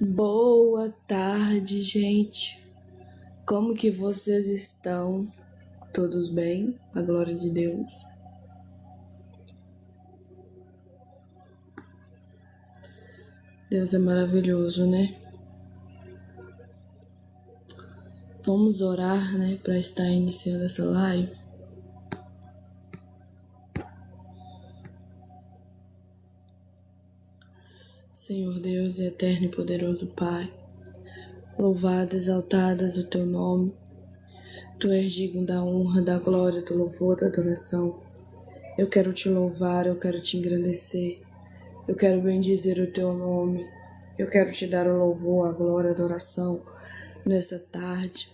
Boa tarde, gente. Como que vocês estão? Todos bem? A glória de Deus. Deus é maravilhoso, né? Vamos orar, né, para estar iniciando essa live. Senhor Deus e eterno e poderoso Pai, louvado, exaltado é o teu nome. Tu és digno da honra, da glória, do louvor, da adoração. Eu quero te louvar, eu quero te engrandecer. Eu quero bendizer o teu nome. Eu quero te dar o louvor, a glória, a adoração nessa tarde.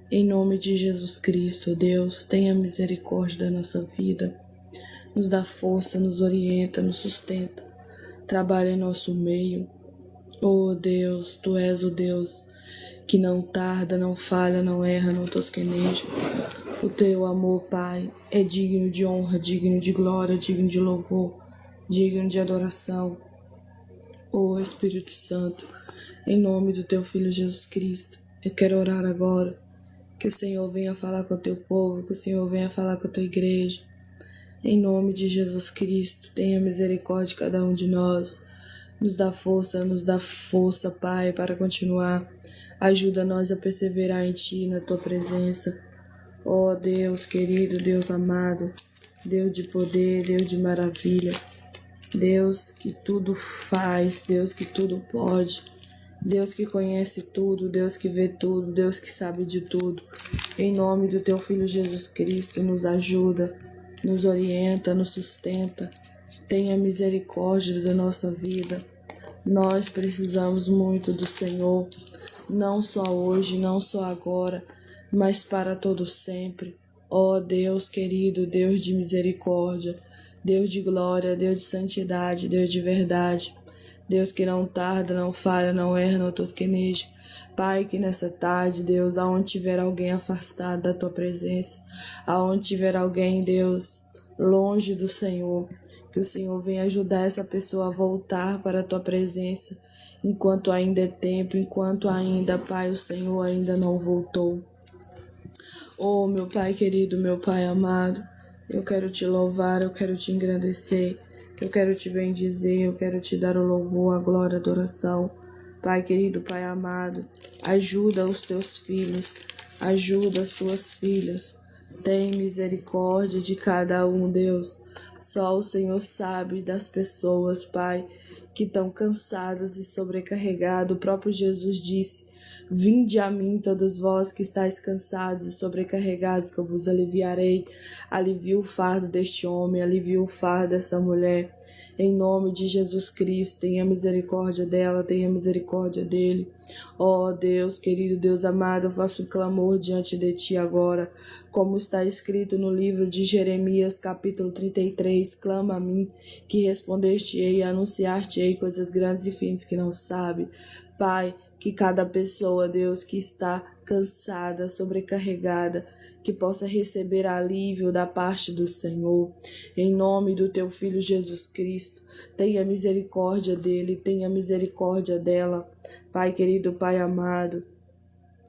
Em nome de Jesus Cristo, Deus, tenha misericórdia da nossa vida. Nos dá força, nos orienta, nos sustenta. Trabalha em nosso meio. Oh Deus, Tu és o Deus que não tarda, não falha, não erra, não tosqueneja. O Teu amor, Pai, é digno de honra, digno de glória, digno de louvor, digno de adoração. Oh Espírito Santo, em nome do Teu Filho Jesus Cristo, eu quero orar agora. Que o Senhor venha falar com o Teu povo, que o Senhor venha falar com a Tua igreja. Em nome de Jesus Cristo, tenha misericórdia de cada um de nós. Nos dá força, Pai, para continuar. Ajuda nós a perseverar em Ti, na Tua presença. Ó Deus querido, Deus amado, Deus de poder, Deus de maravilha. Deus que tudo faz, Deus que tudo pode. Deus que conhece tudo, Deus que vê tudo, Deus que sabe de tudo. Em nome do Teu Filho Jesus Cristo, nos ajuda, nos orienta, nos sustenta. Tenha misericórdia da nossa vida. Nós precisamos muito do Senhor, não só hoje, não só agora, mas para todo sempre. Ó Deus querido, Deus de misericórdia, Deus de glória, Deus de santidade, Deus de verdade. Deus que não tarda, não falha, não erra, não tosqueneja. Pai, que nessa tarde, Deus, aonde tiver alguém afastado da Tua presença, aonde tiver alguém, Deus, longe do Senhor, que o Senhor venha ajudar essa pessoa a voltar para a Tua presença, enquanto ainda é tempo, enquanto ainda, Pai, o Senhor ainda não voltou. Oh, meu Pai querido, meu Pai amado, eu quero Te louvar, eu quero Te engrandecer, eu quero Te bendizer, eu quero Te dar o louvor, a glória, a adoração. Pai querido, Pai amado, ajuda os Teus filhos, ajuda as Tuas filhas. Tem misericórdia de cada um, Deus. Só o Senhor sabe das pessoas, Pai, que estão cansadas e sobrecarregadas. O próprio Jesus disse: vinde a mim, todos vós que estáis cansados e sobrecarregados, que eu vos aliviarei. Alivia o fardo deste homem, alivia o fardo dessa mulher. Em nome de Jesus Cristo, tenha misericórdia dela, tenha misericórdia dele. Ó Deus, querido Deus amado, eu faço um clamor diante de Ti agora. Como está escrito no livro de Jeremias, capítulo 33, clama a mim, que respondeste-ei e anunciar-te-ei coisas grandes e firmes que não sabe. Pai, que cada pessoa, Deus, que está cansada, sobrecarregada, que possa receber alívio da parte do Senhor. Em nome do Teu Filho Jesus Cristo, tenha misericórdia dele, tenha misericórdia dela. Pai querido, Pai amado,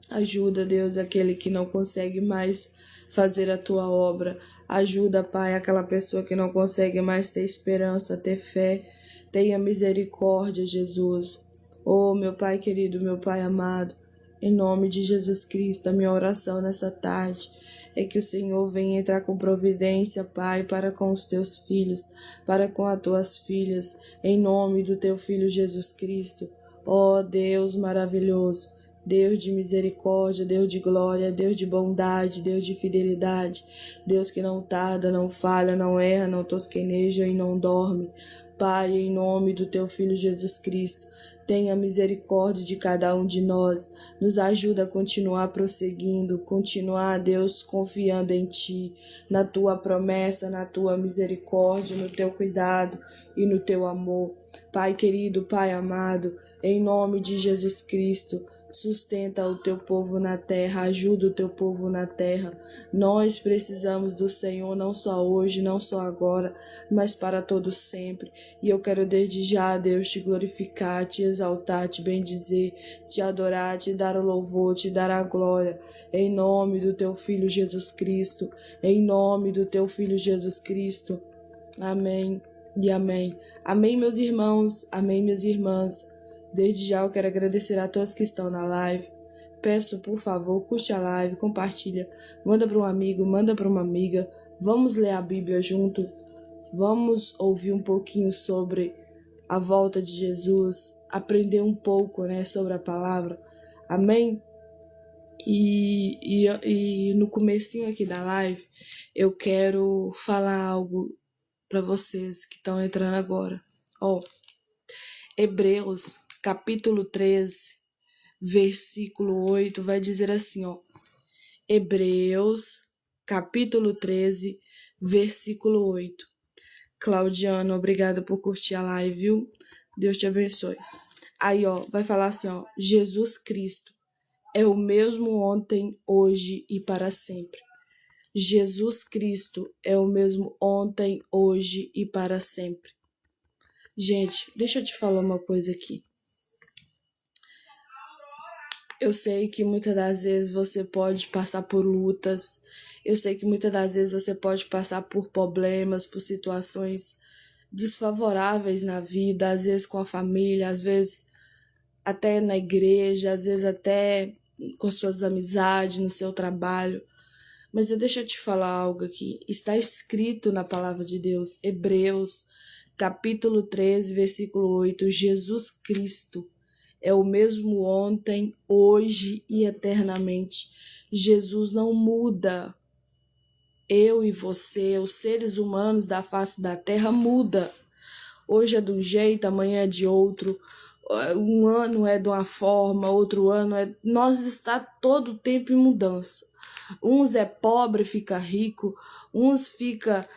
ajuda, Deus, aquele que não consegue mais fazer a Tua obra. Ajuda, Pai, aquela pessoa que não consegue mais ter esperança, ter fé. Tenha misericórdia, Jesus. Oh, meu Pai querido, meu Pai amado, em nome de Jesus Cristo, a minha oração nessa tarde é que o Senhor venha entrar com providência, Pai, para com os Teus filhos, para com as Tuas filhas, em nome do Teu Filho Jesus Cristo. Ó Deus maravilhoso, Deus de misericórdia, Deus de glória, Deus de bondade, Deus de fidelidade, Deus que não tarda, não falha, não erra, não tosqueneja e não dorme. Pai, em nome do Teu Filho Jesus Cristo, tenha misericórdia de cada um de nós, nos ajuda a continuar prosseguindo, continuar, Deus, confiando em Ti, na Tua promessa, na Tua misericórdia, no Teu cuidado e no Teu amor. Pai querido, Pai amado, em nome de Jesus Cristo, Sustenta o teu povo na terra, ajuda o teu povo na terra. Nós precisamos do Senhor, não só hoje, não só agora, mas para todo sempre. E eu quero desde já, Deus, te glorificar, te exaltar, te bendizer, te adorar, te dar o louvor, te dar a glória. Em nome do teu Filho Jesus Cristo, em nome do teu Filho Jesus Cristo. Amém e amém. Amém, meus irmãos, amém, minhas irmãs. Desde já eu quero agradecer a todos que estão na live. Peço, por favor, curte a live, compartilha, manda para um amigo, manda para uma amiga. Vamos ler a Bíblia juntos. Vamos ouvir um pouquinho sobre a volta de Jesus, aprender um pouco, sobre a palavra. Amém? E no comecinho aqui da live, eu quero falar algo para vocês que estão entrando agora. Hebreus, capítulo 13, versículo 8, vai dizer assim, Hebreus, capítulo 13, versículo 8. Claudiano, obrigada por curtir a live, viu? Deus te abençoe. Aí, vai falar assim, Jesus Cristo é o mesmo ontem, hoje e para sempre. Jesus Cristo é o mesmo ontem, hoje e para sempre. Gente, deixa eu te falar uma coisa aqui. Eu sei que muitas das vezes você pode passar por lutas. Eu sei que muitas das vezes você pode passar por problemas, por situações desfavoráveis na vida, às vezes com a família, às vezes até na igreja, às vezes até com suas amizades, no seu trabalho. Mas deixa eu te falar algo aqui. Está escrito na palavra de Deus, Hebreus, capítulo 13, versículo 8, Jesus Cristo é o mesmo ontem, hoje e eternamente. Jesus não muda. Eu e você, os seres humanos da face da terra, muda. Hoje é de um jeito, amanhã é de outro. Um ano é de uma forma, outro ano é... Nós está todo o tempo em mudança. Uns é pobre, fica rico, uns fica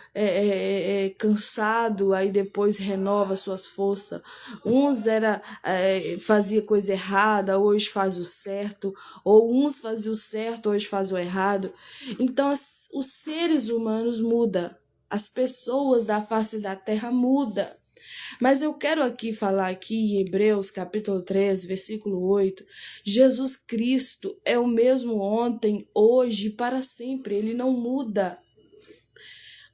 cansado, aí depois renova suas forças. Uns fazia coisa errada, hoje faz o certo. Ou uns faziam o certo, hoje faz o errado. Então, os seres humanos mudam. As pessoas da face da terra mudam. Mas eu quero aqui falar aqui em Hebreus capítulo 13, versículo 8, Jesus Cristo é o mesmo ontem, hoje e para sempre, ele não muda.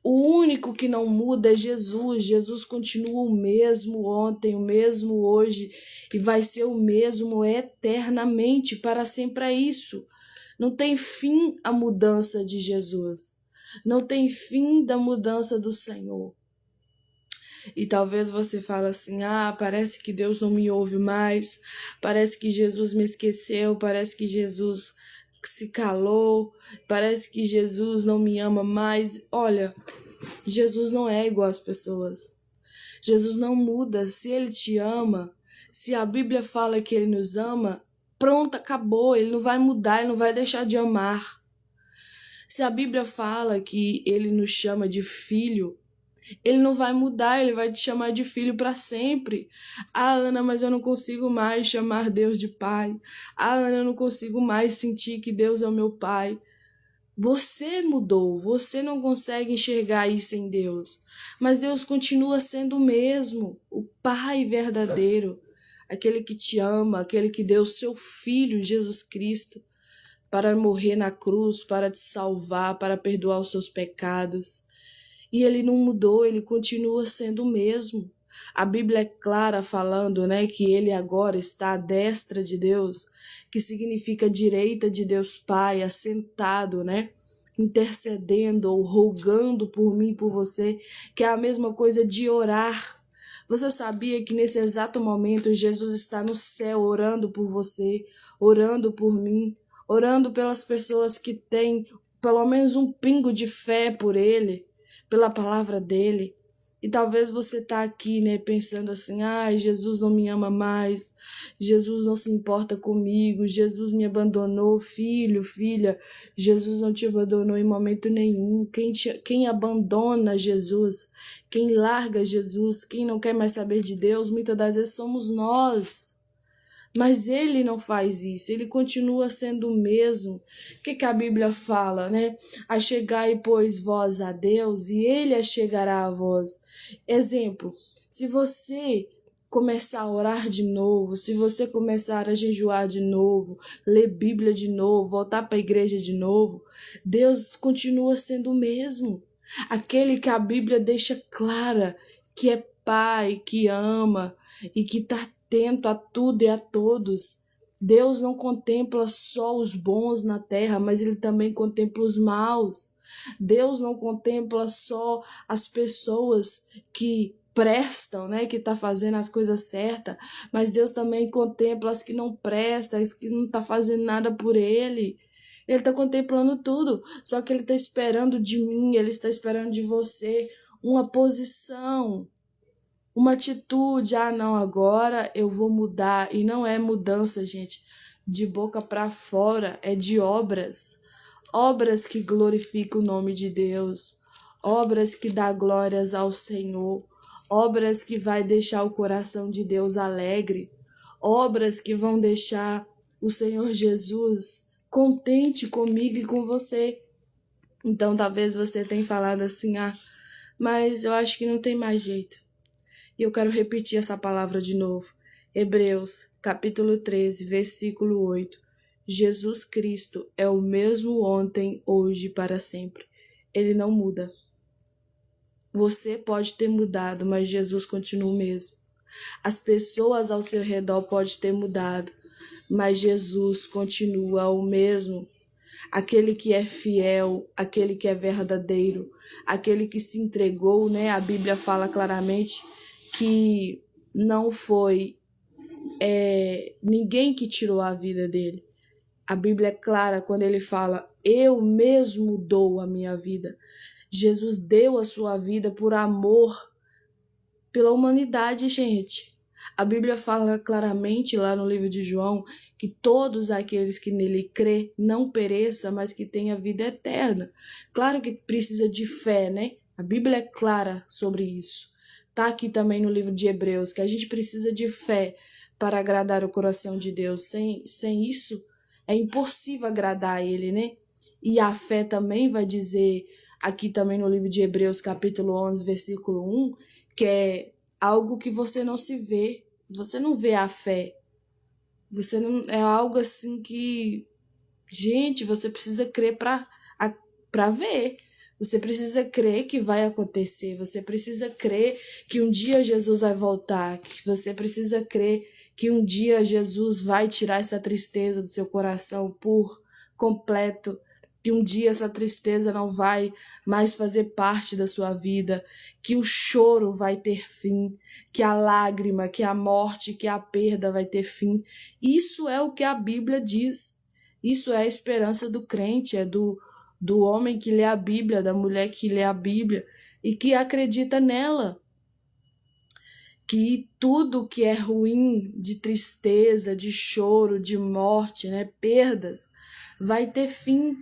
O único que não muda é Jesus. Jesus continua o mesmo ontem, o mesmo hoje e vai ser o mesmo eternamente, para sempre é isso. Não tem fim a mudança de Jesus. Não tem fim da mudança do Senhor. E talvez você fale assim, parece que Deus não me ouve mais, parece que Jesus me esqueceu, parece que Jesus se calou, parece que Jesus não me ama mais. Olha, Jesus não é igual às pessoas. Jesus não muda. Se ele te ama, se a Bíblia fala que ele nos ama, pronto, acabou. Ele não vai mudar, ele não vai deixar de amar. Se a Bíblia fala que ele nos chama de filho, ele não vai mudar, ele vai te chamar de filho para sempre. Ana, mas eu não consigo mais chamar Deus de pai. Ana, eu não consigo mais sentir que Deus é o meu pai. Você mudou, você não consegue enxergar isso em Deus. Mas Deus continua sendo o mesmo, o Pai verdadeiro, aquele que te ama, aquele que deu o seu Filho, Jesus Cristo, para morrer na cruz, para te salvar, para perdoar os seus pecados. E ele não mudou, ele continua sendo o mesmo. A Bíblia é clara falando, que ele agora está à destra de Deus, que significa direita de Deus Pai, assentado, intercedendo ou rogando por mim e por você, que é a mesma coisa de orar. Você sabia que nesse exato momento Jesus está no céu orando por você, orando por mim, orando pelas pessoas que têm pelo menos um pingo de fé por ele, pela palavra dele. E talvez você tá aqui, pensando assim, Jesus não me ama mais, Jesus não se importa comigo, Jesus me abandonou, filho, filha, Jesus não te abandonou em momento nenhum. Quem abandona Jesus, quem larga Jesus, quem não quer mais saber de Deus, muitas das vezes somos nós. Mas ele não faz isso, ele continua sendo o mesmo. O que a Bíblia fala, né? Achegai, pois, vós a Deus, e ele achegará a vós. Exemplo, se você começar a orar de novo, se você começar a jejuar de novo, ler Bíblia de novo, voltar para a igreja de novo, Deus continua sendo o mesmo. Aquele que a Bíblia deixa clara que é Pai, que ama e que está atento a tudo e a todos. Deus não contempla só os bons na terra, mas ele também contempla os maus. Deus não contempla só as pessoas que prestam, né, que tá fazendo as coisas certas, mas Deus também contempla as que não prestam, as que não tá fazendo nada por ele. Ele tá contemplando tudo, só que ele tá esperando de mim, ele está esperando de você uma posição, uma atitude. Ah, não, agora eu vou mudar. E não é mudança, gente, de boca para fora, é de obras. Obras que glorificam o nome de Deus, obras que dá glórias ao Senhor, obras que vai deixar o coração de Deus alegre, obras que vão deixar o Senhor Jesus contente comigo e com você. Então talvez você tenha falado assim: ah, mas eu acho que não tem mais jeito. E eu quero repetir essa palavra de novo. Hebreus, capítulo 13, versículo 8. Jesus Cristo é o mesmo ontem, hoje e para sempre. Ele não muda. Você pode ter mudado, mas Jesus continua o mesmo. As pessoas ao seu redor podem ter mudado, mas Jesus continua o mesmo. Aquele que é fiel, aquele que é verdadeiro, aquele que se entregou, né? A Bíblia fala claramente que não foi ninguém que tirou a vida dele. A Bíblia é clara quando ele fala: eu mesmo dou a minha vida. Jesus deu a sua vida por amor pela humanidade, gente. A Bíblia fala claramente lá no livro de João que todos aqueles que nele crê não pereça, mas que tenha vida eterna. Claro que precisa de fé, né? A Bíblia é clara sobre isso. Tá aqui também no livro de Hebreus que a gente precisa de fé para agradar o coração de Deus. Sem isso, é impossível agradar a ele, né? E a fé também vai dizer, aqui também no livro de Hebreus, capítulo 11, versículo 1, que é algo que você não se vê. Você não vê a fé. Você não, é algo assim que, gente, você precisa crer para ver. Você precisa crer que vai acontecer. Você precisa crer que um dia Jesus vai voltar. Que você precisa crer que um dia Jesus vai tirar essa tristeza do seu coração por completo, que um dia essa tristeza não vai mais fazer parte da sua vida, que o choro vai ter fim, que a lágrima, que a morte, que a perda vai ter fim. Isso é o que a Bíblia diz. Isso é a esperança do crente, é do homem que lê a Bíblia, da mulher que lê a Bíblia e que acredita nela. Que tudo que é ruim, de tristeza, de choro, de morte, né, perdas, vai ter fim.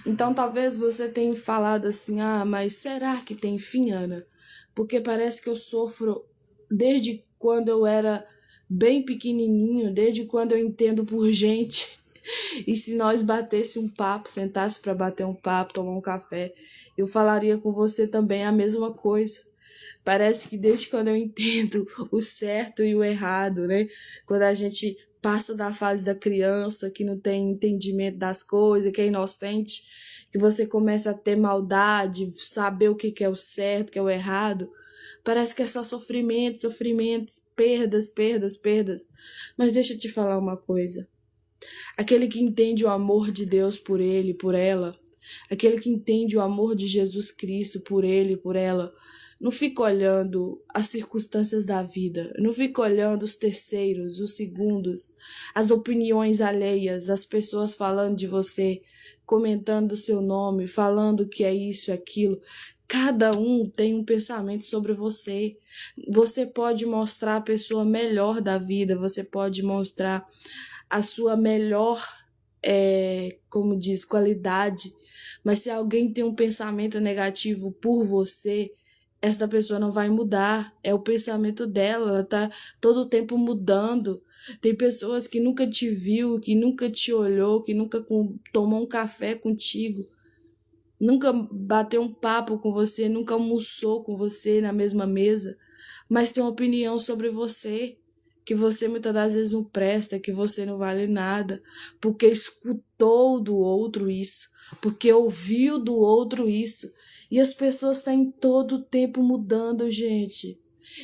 Então talvez você tenha falado assim: ah, mas será que tem fim, Ana? Porque parece que eu sofro desde quando eu era bem pequenininho, desde quando eu entendo por gente. E se nós batesse um papo, sentasse para bater um papo, tomar um café, eu falaria com você também a mesma coisa. Parece que desde quando eu entendo o certo e o errado, né? Quando a gente passa da fase da criança, que não tem entendimento das coisas, que é inocente, que você começa a ter maldade, saber o que é o certo, o que é o errado. Parece que é só sofrimento, sofrimentos, perdas, perdas, perdas. Mas deixa eu te falar uma coisa. Aquele que entende o amor de Deus por ele, por ela, aquele que entende o amor de Jesus Cristo por ele, por ela, não fica olhando as circunstâncias da vida, não fica olhando os terceiros, os segundos, as opiniões alheias, as pessoas falando de você, comentando o seu nome, falando que é isso, aquilo. Cada um tem um pensamento sobre você. Você pode mostrar a pessoa melhor da vida, você pode mostrar a sua melhor, como diz, qualidade. Mas se alguém tem um pensamento negativo por você, essa pessoa não vai mudar. É o pensamento dela, ela tá todo o tempo mudando. Tem pessoas que nunca te viu, que nunca te olhou, que nunca tomou um café contigo, nunca bateu um papo com você, nunca almoçou com você na mesma mesa, mas tem uma opinião sobre você, que você muitas das vezes não presta, que você não vale nada, porque escutou do outro isso, porque ouviu do outro isso. E as pessoas estão em todo o tempo mudando, gente.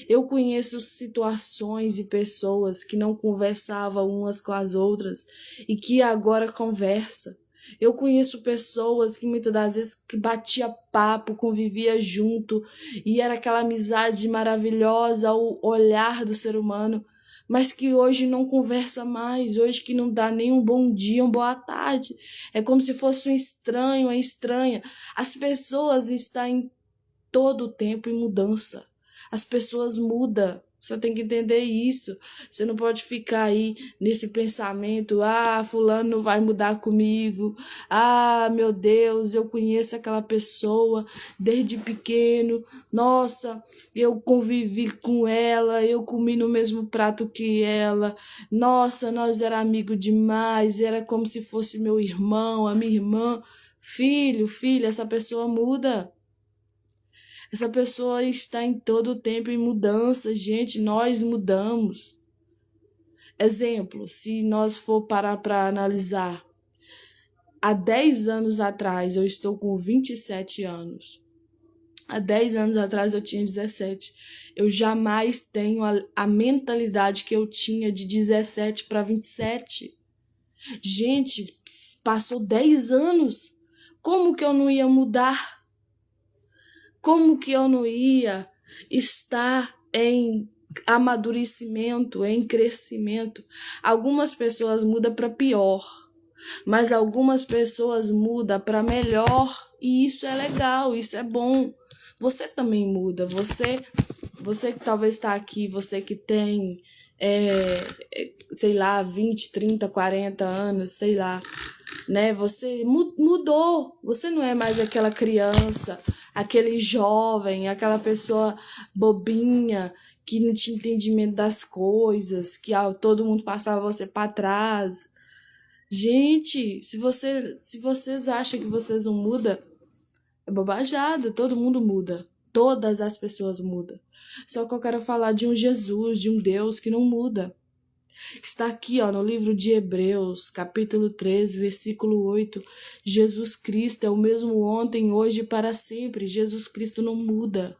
Eu conheço situações e pessoas que não conversavam umas com as outras e que agora conversam. Eu conheço pessoas que muitas das vezes que batia papo, convivia junto e era aquela amizade maravilhosa, o olhar do ser humano, mas que hoje não conversa mais, hoje que não dá nem um bom dia, uma boa tarde. É como se fosse um estranho, uma estranha. As pessoas estão em todo o tempo em mudança. As pessoas mudam. Você tem que entender isso. Você não pode ficar aí nesse pensamento, fulano não vai mudar comigo. Meu Deus, eu conheço aquela pessoa desde pequeno. Nossa, eu convivi com ela, eu comi no mesmo prato que ela. Nossa, nós era amigo demais, era como se fosse meu irmão, a minha irmã. Filho, filha, essa pessoa muda. Essa pessoa está em todo o tempo em mudança, gente, nós mudamos. Exemplo, se nós for parar para analisar, há 10 anos atrás eu estou com 27 anos. Há 10 anos atrás eu tinha 17. Eu jamais tenho a mentalidade que eu tinha de 17 para 27. Gente, passou 10 anos. Como que eu não ia mudar? Como que eu não ia estar em amadurecimento, em crescimento? Algumas pessoas mudam para pior, mas algumas pessoas mudam para melhor, e isso é legal, isso é bom. Você também muda, você que talvez está aqui, você que tem, sei lá, 20, 30, 40 anos, sei lá, né? Você mudou, você não é mais aquela criança, aquele jovem, aquela pessoa bobinha que não tinha entendimento das coisas, que todo mundo passava você para trás. Gente, se vocês acham que vocês não mudam, é bobajada, todo mundo muda. Todas as pessoas mudam. Só que eu quero falar de um Jesus, de um Deus que não muda. Está aqui, no livro de Hebreus, capítulo 13, versículo 8. Jesus Cristo é o mesmo ontem, hoje e para sempre. Jesus Cristo não muda.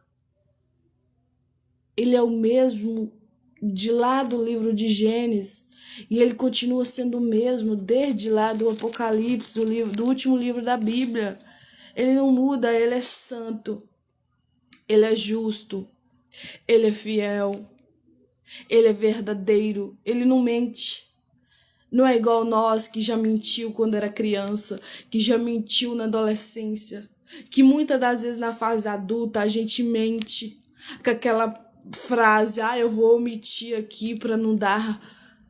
Ele é o mesmo de lá do livro de Gênesis. E ele continua sendo o mesmo desde lá do Apocalipse, do último livro da Bíblia. Ele não muda, ele é santo. Ele é justo. Ele é fiel. Ele é verdadeiro. Ele não mente. Não é igual nós que já mentiu quando era criança, que já mentiu na adolescência, que muitas das vezes na fase adulta a gente mente com aquela frase, eu vou omitir aqui para não dar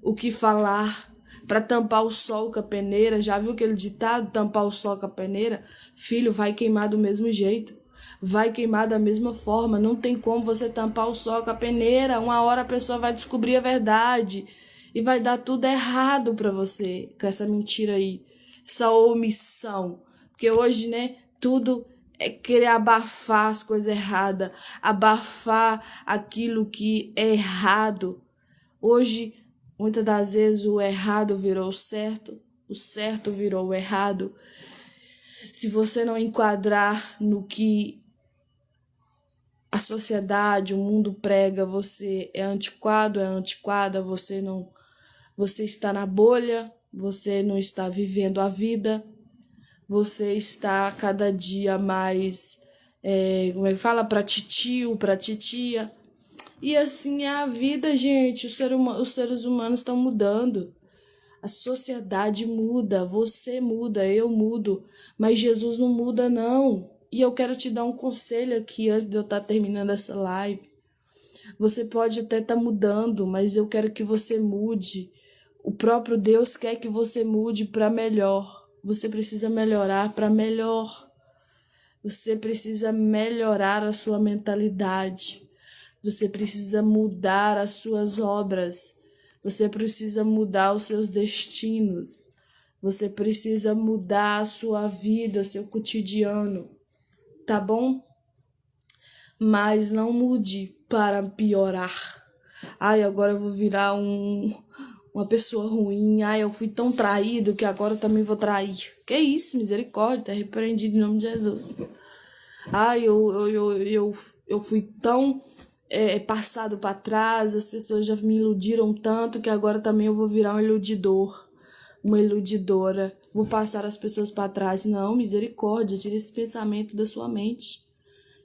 o que falar, para tampar o sol com a peneira. Já viu aquele ditado, tampar o sol com a peneira? Filho, vai queimar do mesmo jeito. Vai queimar da mesma forma. Não tem como você tampar o sol com a peneira. Uma hora a pessoa vai descobrir a verdade e vai dar tudo errado para você com essa mentira aí, essa omissão. Porque hoje, né, tudo é querer abafar as coisas erradas, abafar aquilo que é errado. Hoje, muitas das vezes, o errado virou o certo virou o errado. Se você não enquadrar no que a sociedade, o mundo prega, você é antiquado, é antiquada, você está na bolha, você não está vivendo a vida, você está cada dia mais, como é que fala, para titio, para titia. E assim é a vida, gente. Os seres humanos estão mudando. A sociedade muda, você muda, eu mudo, mas Jesus não muda, não. E eu quero te dar um conselho aqui antes de eu estar terminando essa live. Você pode até estar mudando, mas eu quero que você mude. O próprio Deus quer que você mude para melhor. Você precisa melhorar para melhor. Você precisa melhorar a sua mentalidade. Você precisa mudar as suas obras. Você precisa mudar os seus destinos. Você precisa mudar a sua vida, seu cotidiano. Tá bom? Mas não mude para piorar. Ai, agora eu vou virar uma pessoa ruim. Ai, eu fui tão traído que agora eu também vou trair. Que isso, misericórdia, tá repreendido em nome de Jesus. Ai, eu fui tão passado para trás, as pessoas já me iludiram tanto que agora também eu vou virar um iludidor, uma iludidora. Vou passar as pessoas para trás. Não, misericórdia, tira esse pensamento da sua mente.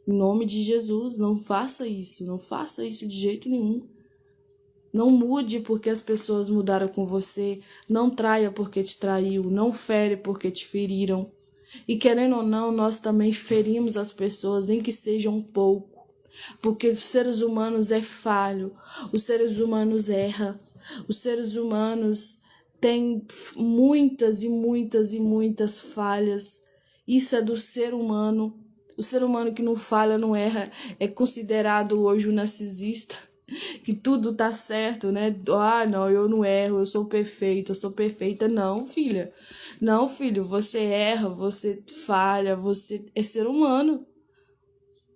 Em nome de Jesus, não faça isso de jeito nenhum. Não mude porque as pessoas mudaram com você, não traia porque te traiu, não fere porque te feriram. E querendo ou não, nós também ferimos as pessoas, nem que seja um pouco. Porque os seres humanos é falho, os seres humanos erram, os seres humanos têm muitas e muitas e muitas falhas. Isso é do ser humano. O ser humano que não falha, não erra, é considerado hoje um narcisista, que tudo tá certo, né? Ah, não, eu não erro, eu sou perfeita, eu sou perfeita. Não, filha. Não, filho, você erra, você falha, você é ser humano.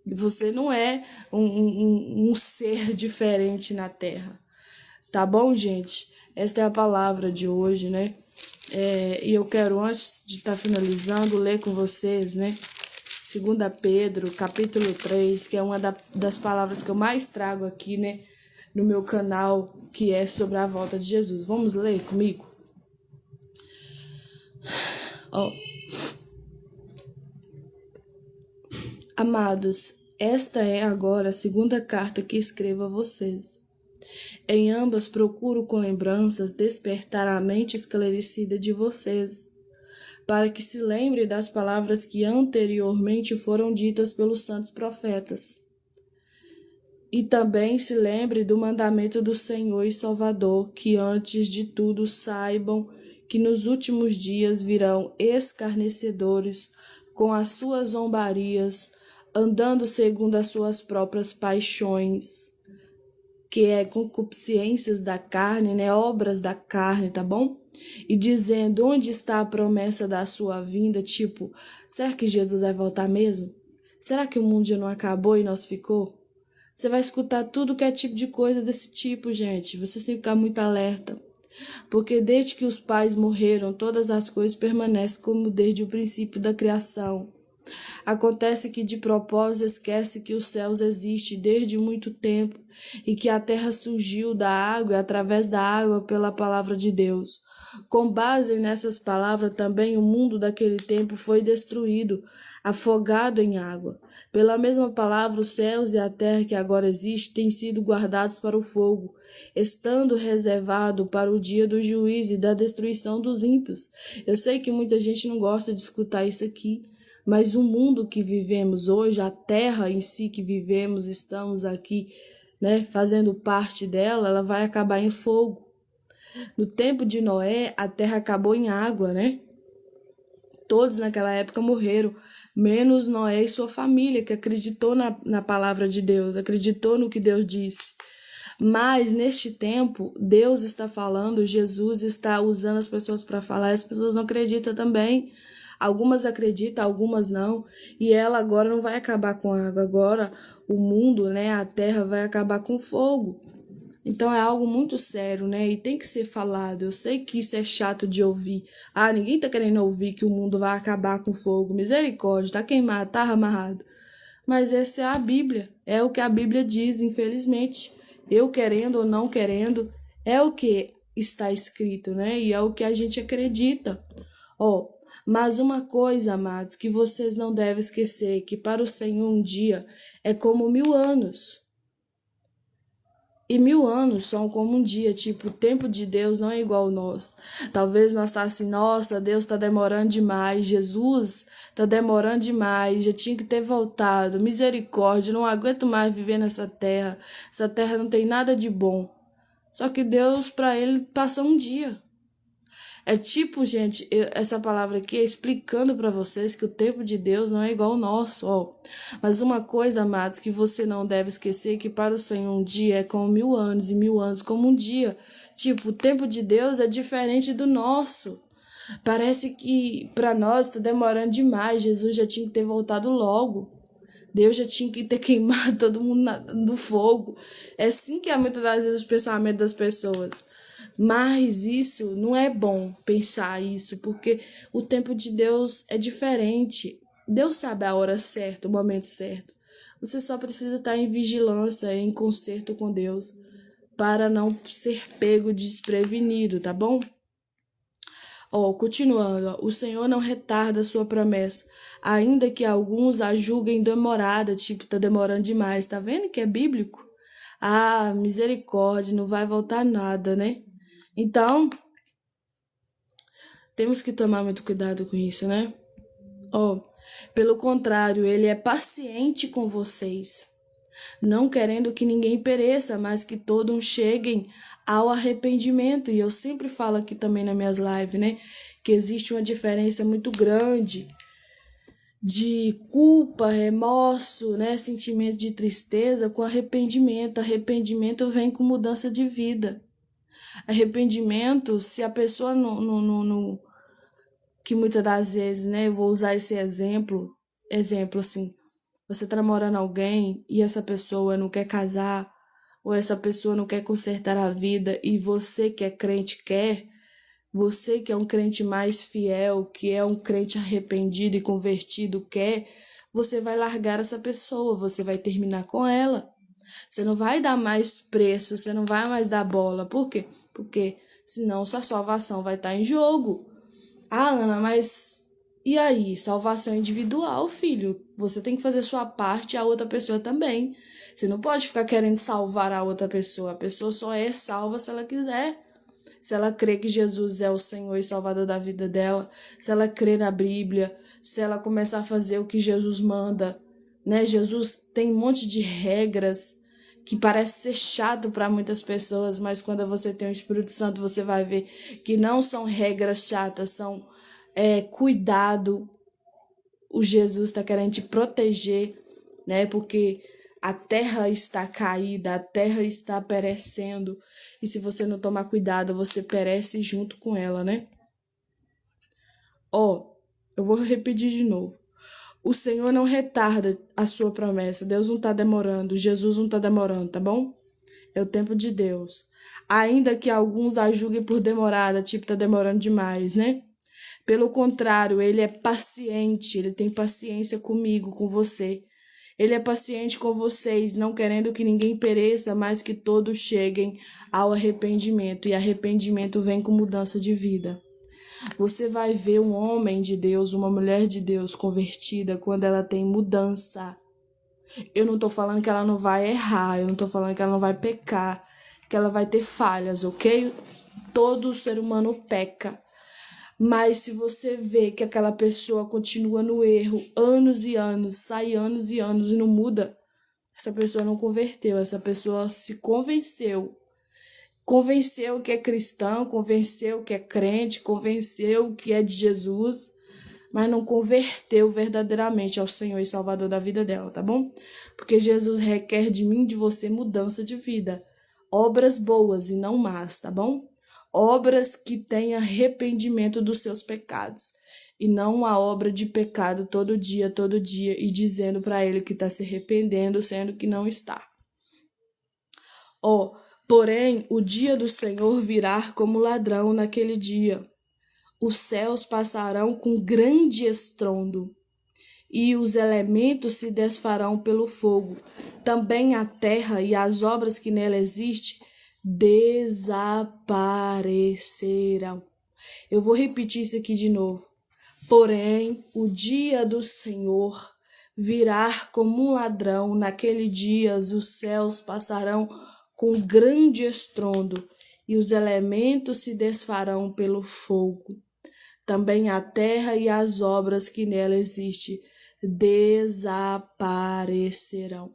Você não é um ser diferente na Terra. Tá bom, gente? Esta é a palavra de hoje, né? E eu quero, antes de estar finalizando, ler com vocês, né? 2 Pedro, capítulo 3, que é uma das palavras que eu mais trago aqui, né? No meu canal, que é sobre a volta de Jesus. Vamos ler comigo? Ó. Amados, esta é agora a segunda carta que escrevo a vocês. Em ambas procuro com lembranças despertar a mente esclarecida de vocês, para que se lembre das palavras que anteriormente foram ditas pelos santos profetas. E também se lembre do mandamento do Senhor e Salvador, que antes de tudo saibam que nos últimos dias virão escarnecedores com as suas zombarias, andando segundo as suas próprias paixões, que é concupiscências da carne, né? Obras da carne, tá bom? E dizendo, onde está a promessa da sua vinda? Tipo, será que Jesus vai voltar mesmo? Será que o mundo já não acabou e nós ficou? Você vai escutar tudo que é tipo de coisa desse tipo, gente. Vocês têm que ficar muito alerta. Porque desde que os pais morreram, todas as coisas permanecem como desde o princípio da criação. Acontece que de propósito esquece que os céus existem desde muito tempo e que a terra surgiu da água e através da água pela palavra de Deus. Com base nessas palavras também o mundo daquele tempo foi destruído, afogado em água. Pela mesma palavra, os céus e a terra que agora existem têm sido guardados para o fogo, estando reservado para o dia do juízo e da destruição dos ímpios. Eu sei que muita gente não gosta de escutar isso aqui, mas o mundo que vivemos hoje, a terra em si que vivemos, estamos aqui, né, fazendo parte dela, ela vai acabar em fogo. No tempo de Noé, a terra acabou em água, né? Todos naquela época morreram, menos Noé e sua família, que acreditou na palavra de Deus, acreditou no que Deus disse. Mas neste tempo, Deus está falando, Jesus está usando as pessoas para falar, as pessoas não acreditam também. Algumas acreditam, algumas não. E ela agora não vai acabar com a água, agora o mundo, né, a terra vai acabar com fogo. Então é algo muito sério, né? E tem que ser falado. Eu sei que isso é chato de ouvir. Ah, ninguém tá querendo ouvir que o mundo vai acabar com fogo. Misericórdia, tá queimado, tá amarrado. Mas essa é a Bíblia. É o que a Bíblia diz, infelizmente. Eu querendo ou não querendo, é o que está escrito, né? E é o que a gente acredita. Ó, mas uma coisa, amados, que vocês não devem esquecer, que para o Senhor um dia é como 1000 anos. E 1000 anos são como um dia, tipo, o tempo de Deus não é igual ao nosso. Talvez nós tá assim, nossa, Deus tá demorando demais, Jesus tá demorando demais, já tinha que ter voltado, misericórdia, não aguento mais viver nessa terra, essa terra não tem nada de bom. Só que Deus, para ele, passou um dia. É tipo, gente, essa palavra aqui é explicando para vocês que o tempo de Deus não é igual ao nosso, ó. Mas uma coisa, amados, que você não deve esquecer, que para o Senhor um dia é como 1000 anos, e 1000 anos como um dia. Tipo, o tempo de Deus é diferente do nosso. Parece que para nós está demorando demais. Jesus já tinha que ter voltado logo. Deus já tinha que ter queimado todo mundo do fogo. É assim que é muitas das vezes os pensamentos das pessoas. Mas isso não é bom pensar isso, porque o tempo de Deus é diferente. Deus sabe a hora certa, o momento certo. Você só precisa estar em vigilância, em conserto com Deus, para não ser pego desprevenido, tá bom? Ó, continuando, ó, o Senhor não retarda a sua promessa, ainda que alguns a julguem demorada, tipo, tá demorando demais, tá vendo que é bíblico? Ah, misericórdia, não vai voltar nada, né? Então, temos que tomar muito cuidado com isso, né? Ó, pelo contrário, ele é paciente com vocês, não querendo que ninguém pereça, mas que todos cheguem ao arrependimento. E eu sempre falo aqui também nas minhas lives, né? Que existe uma diferença muito grande de culpa, remorso, né? Sentimento de tristeza com arrependimento. Arrependimento vem com mudança de vida. Arrependimento, se a pessoa não que muitas das vezes, né? Eu vou usar esse exemplo assim, você tá namorando alguém e essa pessoa não quer casar, ou essa pessoa não quer consertar a vida, e você que é crente quer, você que é um crente mais fiel, que é um crente arrependido e convertido quer, você vai largar essa pessoa, você vai terminar com ela. Você não vai dar mais preço, você não vai mais dar bola. Por quê? Porque senão sua salvação vai estar em jogo. Ah, Ana, mas e aí? Salvação individual, filho. Você tem que fazer sua parte e a outra pessoa também. Você não pode ficar querendo salvar a outra pessoa. A pessoa só é salva se ela quiser. Se ela crê que Jesus é o Senhor e Salvador da vida dela, se ela crê na Bíblia, se ela começar a fazer o que Jesus manda, né? Jesus tem um monte de regras que parece ser chato para muitas pessoas, mas quando você tem o Espírito Santo, você vai ver que não são regras chatas, são cuidado. O Jesus está querendo te proteger, né? Porque a terra está caída, a terra está perecendo, e se você não tomar cuidado, você perece junto com ela, né? Ó, eu vou repetir de novo. O Senhor não retarda a sua promessa. Deus não está demorando. Jesus não está demorando, tá bom? É o tempo de Deus. Ainda que alguns a julguem por demorada, tipo, tá demorando demais, né? Pelo contrário, ele é paciente, ele tem paciência comigo, com você. Ele é paciente com vocês, não querendo que ninguém pereça, mas que todos cheguem ao arrependimento. E arrependimento vem com mudança de vida. Você vai ver um homem de Deus, uma mulher de Deus convertida quando ela tem mudança. Eu não tô falando que ela não vai errar, eu não tô falando que ela não vai pecar, que ela vai ter falhas, ok? Todo ser humano peca. Mas se você vê que aquela pessoa continua no erro anos e anos, sai anos e anos e não muda, essa pessoa não converteu, essa pessoa se convenceu. Convenceu que é cristão, convenceu que é crente, convenceu que é de Jesus, mas não converteu verdadeiramente ao Senhor e Salvador da vida dela, tá bom? Porque Jesus requer de mim e de você mudança de vida, obras boas e não más, tá bom? Obras que tenham arrependimento dos seus pecados, e não uma obra de pecado todo dia, e dizendo para ele que está se arrependendo, sendo que não está. Porém, o dia do Senhor virá como ladrão naquele dia. Os céus passarão com grande estrondo, e os elementos se desfarão pelo fogo. Também a terra e as obras que nela existem desaparecerão. Eu vou repetir isso aqui de novo. Porém, o dia do Senhor virá como um ladrão. Naquele dia os céus passarão com grande estrondo, e os elementos se desfarão pelo fogo. Também a terra e as obras que nela existem desaparecerão.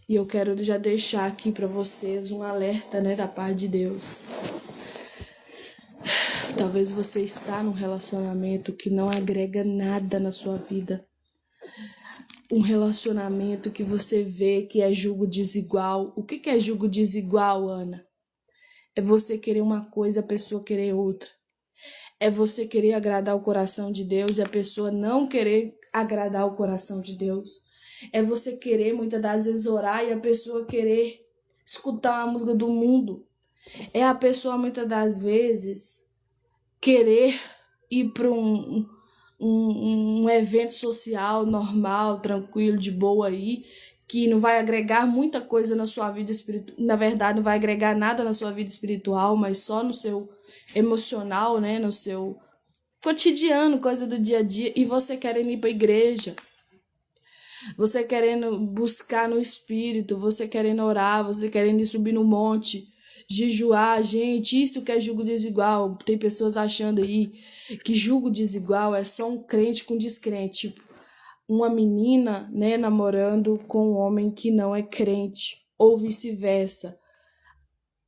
E eu quero já deixar aqui para vocês um alerta, né, da parte de Deus. Talvez você está num relacionamento que não agrega nada na sua vida. Um relacionamento que você vê que é julgo desigual. O que é julgo desigual, Ana? É você querer uma coisa, a pessoa querer outra. É você querer agradar o coração de Deus e a pessoa não querer agradar o coração de Deus. É você querer, muitas das vezes, orar e a pessoa querer escutar a música do mundo. É a pessoa, muitas das vezes, querer ir para um evento social normal, tranquilo, de boa aí, que não vai agregar muita coisa na sua vida espiritual. Na verdade, não vai agregar nada na sua vida espiritual, mas só no seu emocional, né? No seu cotidiano, coisa do dia a dia. E você querendo ir para a igreja. Você querendo buscar no espírito, você querendo orar, você querendo ir subir no monte, jejuar, gente, isso que é julgo desigual. Tem pessoas achando aí que julgo desigual é só um crente com descrente, tipo, uma menina, né, namorando com um homem que não é crente, ou vice-versa.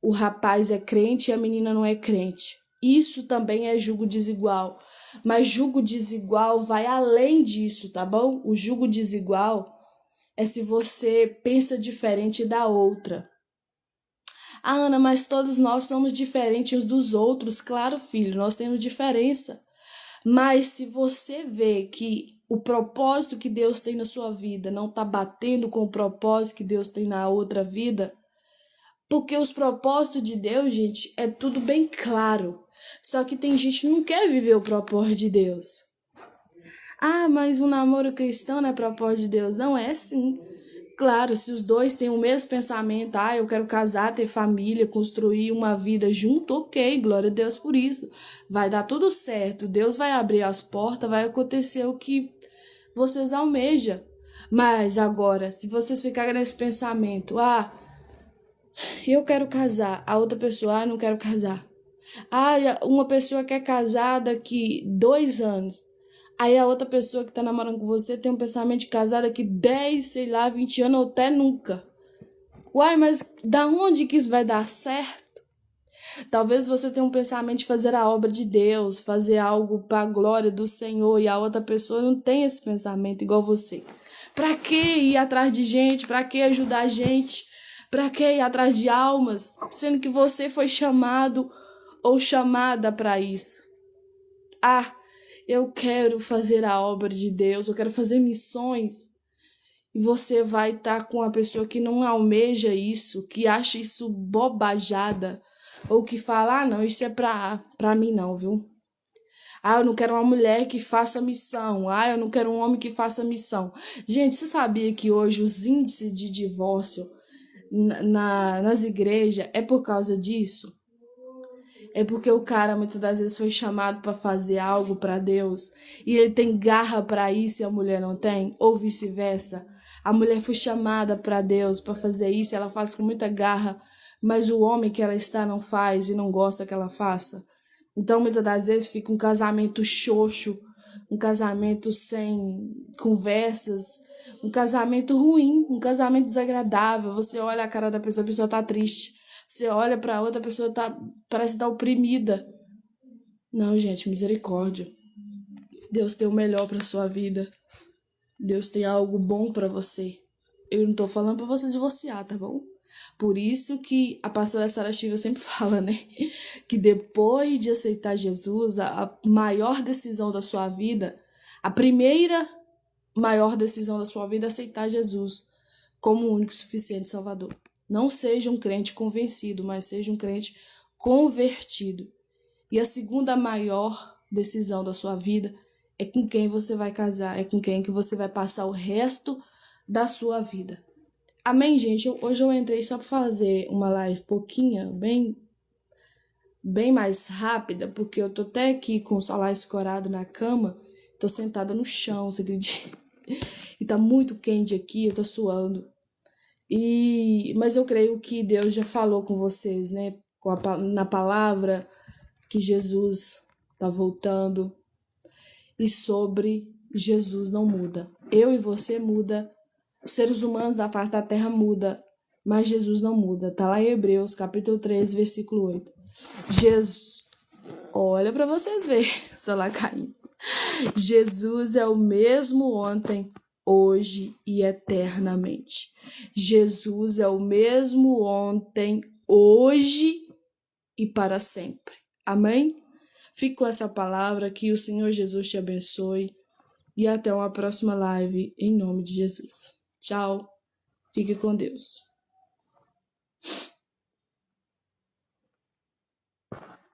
O rapaz é crente e a menina não é crente. Isso também é julgo desigual. Mas julgo desigual vai além disso, tá bom? O julgo desigual é se você pensa diferente da outra. Ah, Ana, mas todos nós somos diferentes uns dos outros. Claro, filho, nós temos diferença. Mas se você vê que o propósito que Deus tem na sua vida não está batendo com o propósito que Deus tem na outra vida, porque os propósitos de Deus, gente, é tudo bem claro. Só que tem gente que não quer viver o propósito de Deus. Ah, mas um namoro cristão não é propósito de Deus. Não é sim. Claro, se os dois têm o mesmo pensamento, eu quero casar, ter família, construir uma vida junto, ok, glória a Deus por isso. Vai dar tudo certo, Deus vai abrir as portas, vai acontecer o que vocês almejam. Mas agora, se vocês ficarem nesse pensamento, eu quero casar, a outra pessoa, não quero casar. Uma pessoa quer casar daqui 2 anos. Aí a outra pessoa que tá namorando com você tem um pensamento de casar daqui 10, sei lá, 20 anos ou até nunca. Uai, mas da onde que isso vai dar certo? Talvez você tenha um pensamento de fazer a obra de Deus, fazer algo para a glória do Senhor, e a outra pessoa não tem esse pensamento igual você. Pra que ir atrás de gente? Pra que ajudar a gente? Pra que ir atrás de almas? Sendo que você foi chamado ou chamada para isso. Eu quero fazer a obra de Deus, eu quero fazer missões. E você vai estar com uma pessoa que não almeja isso, que acha isso bobajada, ou que fala, não, isso é pra mim não, viu? Eu não quero uma mulher que faça missão. Eu não quero um homem que faça missão. Gente, você sabia que hoje os índices de divórcio nas igrejas é por causa disso? É porque o cara muitas das vezes foi chamado para fazer algo para Deus e ele tem garra para isso e a mulher não tem, ou vice-versa. A mulher foi chamada para Deus para fazer isso, ela faz com muita garra, mas o homem que ela está não faz e não gosta que ela faça. Então muitas das vezes fica um casamento xoxo, um casamento sem conversas, um casamento ruim, um casamento desagradável. Você olha a cara da pessoa, a pessoa tá triste. Você olha pra outra pessoa, parece estar oprimida. Não, gente, misericórdia. Deus tem o melhor pra sua vida. Deus tem algo bom pra você. Eu não tô falando pra você divorciar, tá bom? Por isso que a pastora Sara Shiva sempre fala, né? Que depois de aceitar Jesus, a maior decisão da sua vida, a primeira maior decisão da sua vida é aceitar Jesus como o único e suficiente Salvador. Não seja um crente convencido, mas seja um crente convertido. E a segunda maior decisão da sua vida é com quem você vai casar, é com quem que você vai passar o resto da sua vida. Amém, gente? Hoje eu entrei só para fazer uma live pouquinha, bem mais rápida, porque eu tô até aqui com o celular escorado na cama, tô sentada no chão, você acredita? E tá muito quente aqui, eu tô suando. Mas eu creio que Deus já falou com vocês, né? Na palavra que Jesus tá voltando. E sobre Jesus não muda. Eu e você muda. Os seres humanos da face da terra muda. Mas Jesus não muda. Tá lá em Hebreus, capítulo 13, versículo 8. Olha para vocês verem, Solar caindo. Jesus é o mesmo ontem, hoje e eternamente. Jesus é o mesmo ontem, hoje e para sempre. Amém? Fico com essa palavra, que o Senhor Jesus te abençoe e até uma próxima live, em nome de Jesus. Tchau, fique com Deus.